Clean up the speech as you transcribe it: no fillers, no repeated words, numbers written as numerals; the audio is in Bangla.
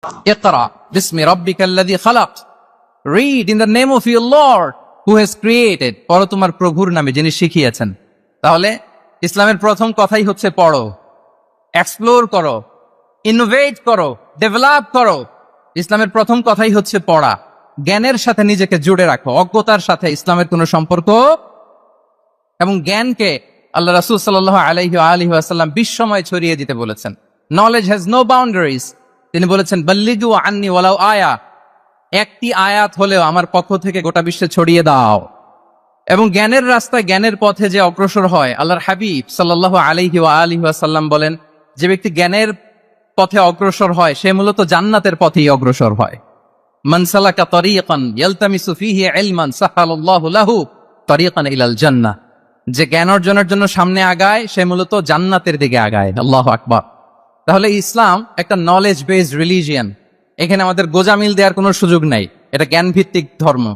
ইকরা বিসমি রাব্বিকাল্লাযী খালাক, read in the name of your lord who has created, পড়ো তোমার প্রভুর নামে যিনি শিখিয়েছেন। তাহলে ইসলামের প্রথম কথাই হচ্ছে পড়ো, এক্সপ্লোর করো, ইনোভেট করো, ডেভেলপ করো। ইসলামের প্রথম কথাই হচ্ছে পড়া। জ্ঞানের সাথে নিজেকে জুড়ে রাখো, অজ্ঞতার সাথে ইসলামের কোনো সম্পর্ক। এবং জ্ঞানকে আল্লাহ রাসূল সাল্লাল্লাহু আলাইহি ওয়া আলিহি ওয়াসাল্লাম বিশ্বময় ছড়িয়ে দিতে বলেছেন। Knowledge has no boundaries. তিনি বলেছেন বাল্লিগু আন্নি ওয়ালাউ আয়া, একটি আয়াত হলেও আমার পক্ষ থেকে গোটা বিশ্বে ছড়িয়ে দাও। এবং জ্ঞানের রাস্তায়, জ্ঞানের পথে যে অগ্রসর হয়, আল্লাহর হাবিব সাল্লাল্লাহু আলাইহি ওয়া আলিহি ওয়াসাল্লাম বলেন, যে ব্যক্তি জ্ঞানের পথে অগ্রসর হয় সে মূলত জান্নাতের পথেই অগ্রসর হয়। মান সালাকা তরিকান ইয়ালতামিসু ফীহি ইলমান সাহালাল্লাহু লাহু তরিকান ইলাল জান্নাহ, যে জ্ঞান অর্জনের জন্য সামনে আগায় সে মূলত জান্নাতের দিকে আগায়। আল্লাহু আকবার। তাহলে ইসলাম একটা নলেজ বেসড রিলিজিয়ান। এখানে আমাদের গোজামিল দেওয়ার কোনো সুযোগ নাই, এটা জ্ঞান ভিত্তিক ধর্ম।